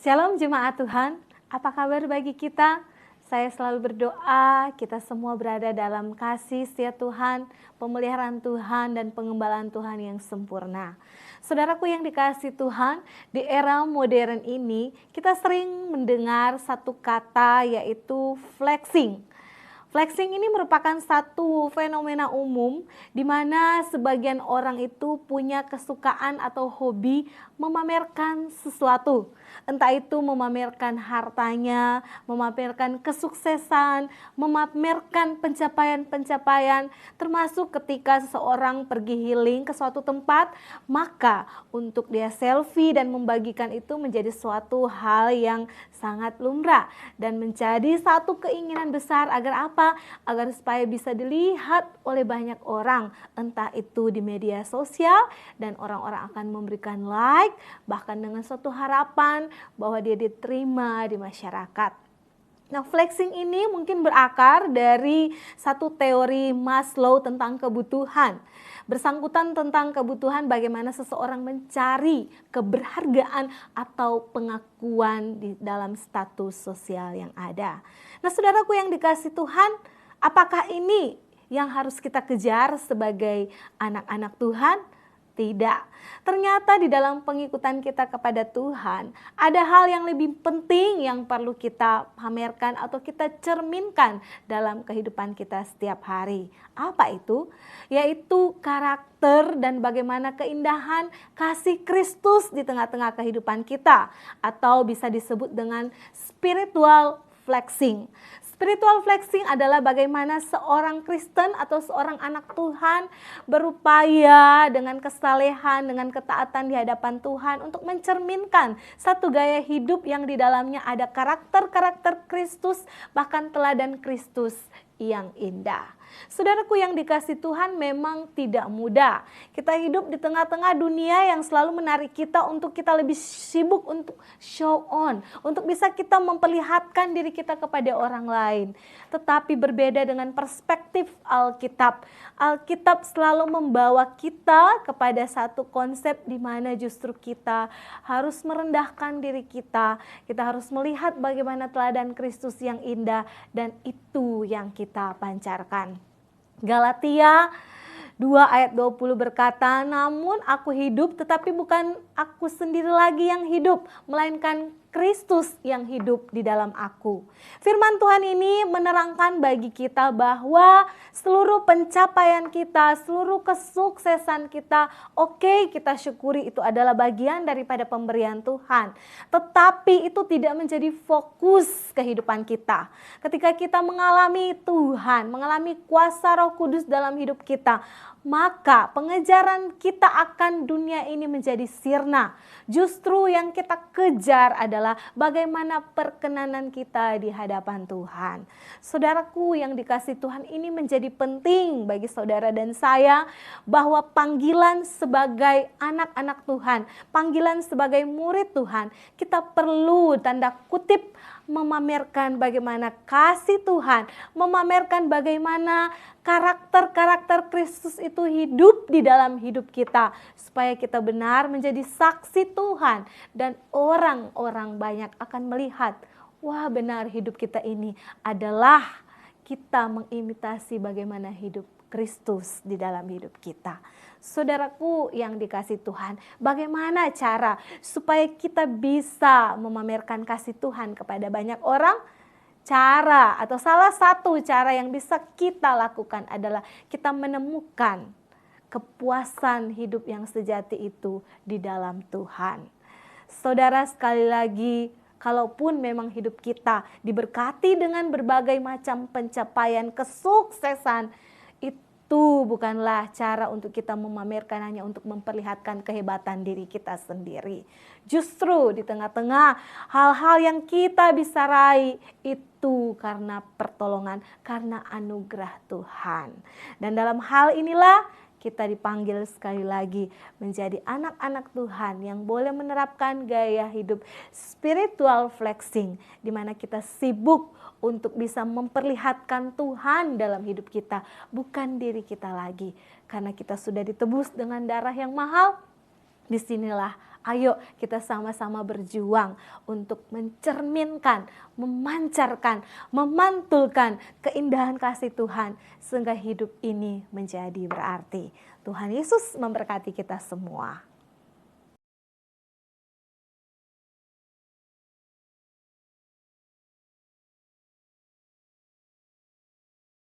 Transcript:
Shalom jemaat Tuhan, apa kabar bagi kita? Saya selalu berdoa kita semua berada dalam kasih setia Tuhan, pemeliharaan Tuhan dan pengembalaan Tuhan yang sempurna. Saudaraku yang dikasihi Tuhan, di era modern ini kita sering mendengar satu kata yaitu flexing. Flexing ini merupakan satu fenomena umum di mana sebagian orang itu punya kesukaan atau hobi memamerkan sesuatu. Entah itu memamerkan hartanya, memamerkan kesuksesan, memamerkan pencapaian-pencapaian, termasuk ketika seseorang pergi healing ke suatu tempat, maka untuk dia selfie dan membagikan itu menjadi suatu hal yang sangat lumrah dan menjadi satu keinginan besar agar apa? Agar supaya bisa dilihat oleh banyak orang, entah itu di media sosial dan orang-orang akan memberikan like, bahkan dengan suatu harapan bahwa dia diterima di masyarakat. Nah, flexing ini mungkin berakar dari satu teori Maslow tentang kebutuhan. Bersangkutan tentang kebutuhan bagaimana seseorang mencari keberhargaan atau pengakuan di dalam status sosial yang ada. Nah, saudaraku yang dikasihi Tuhan, apakah ini yang harus kita kejar sebagai anak-anak Tuhan? Tidak. Ternyata di dalam pengikutan kita kepada Tuhan, ada hal yang lebih penting yang perlu kita pamerkan atau kita cerminkan dalam kehidupan kita setiap hari. Apa itu? Yaitu karakter dan bagaimana keindahan kasih Kristus di tengah-tengah kehidupan kita. Atau bisa disebut dengan spiritual flexing. Spiritual flexing adalah bagaimana seorang Kristen atau seorang anak Tuhan berupaya dengan kesalehan, dengan ketaatan di hadapan Tuhan untuk mencerminkan satu gaya hidup yang di dalamnya ada karakter-karakter Kristus, bahkan teladan Kristus yang indah. Saudaraku yang dikasihi Tuhan, memang tidak mudah. Kita hidup di tengah-tengah dunia yang selalu menarik kita untuk kita lebih sibuk untuk show on, untuk bisa kita memperlihatkan diri kita kepada orang lain. Tetapi berbeda dengan perspektif Alkitab. Alkitab selalu membawa kita kepada satu konsep di mana justru kita harus merendahkan diri kita. Kita harus melihat bagaimana teladan Kristus yang indah dan itu yang kita pancarkan. Galatia 2 ayat 20 berkata, namun aku hidup tetapi bukan aku sendiri lagi yang hidup, melainkan Kristus yang hidup di dalam aku. Firman Tuhan ini menerangkan bagi kita bahwa seluruh pencapaian kita, seluruh kesuksesan kita, oke, kita syukuri itu adalah bagian daripada pemberian Tuhan. Tetapi itu tidak menjadi fokus kehidupan kita. Ketika kita mengalami Tuhan, mengalami kuasa Roh Kudus dalam hidup kita, maka pengejaran kita akan dunia ini menjadi sirna. Justru yang kita kejar adalah bagaimana perkenanan kita di hadapan Tuhan. Saudaraku yang dikasihi Tuhan, ini menjadi penting bagi saudara dan saya bahwa panggilan sebagai anak-anak Tuhan, panggilan sebagai murid Tuhan, kita perlu tanda kutip memamerkan bagaimana kasih Tuhan, memamerkan bagaimana karakter-karakter Kristus itu hidup di dalam hidup kita, supaya kita benar menjadi saksi Tuhan dan orang-orang banyak akan melihat, wah benar hidup kita ini adalah kita mengimitasi bagaimana hidup Kristus di dalam hidup kita. Saudaraku yang dikasihi Tuhan, bagaimana cara supaya kita bisa memamerkan kasih Tuhan kepada banyak orang? Cara atau salah satu cara yang bisa kita lakukan adalah kita menemukan kepuasan hidup yang sejati itu di dalam Tuhan. Saudara, sekali lagi, kalaupun memang hidup kita diberkati dengan berbagai macam pencapaian kesuksesan, itu bukanlah cara untuk kita memamerkan hanya untuk memperlihatkan kehebatan diri kita sendiri. Justru di tengah-tengah hal-hal yang kita bisa raih itu karena pertolongan, karena anugerah Tuhan. Dan dalam hal inilah kita dipanggil sekali lagi menjadi anak-anak Tuhan yang boleh menerapkan gaya hidup spiritual flexing, di mana kita sibuk untuk bisa memperlihatkan Tuhan dalam hidup kita, bukan diri kita lagi. Karena kita sudah ditebus dengan darah yang mahal, disinilah Ayo kita sama-sama berjuang untuk mencerminkan, memancarkan, memantulkan keindahan kasih Tuhan sehingga hidup ini menjadi berarti. Tuhan Yesus memberkati kita semua.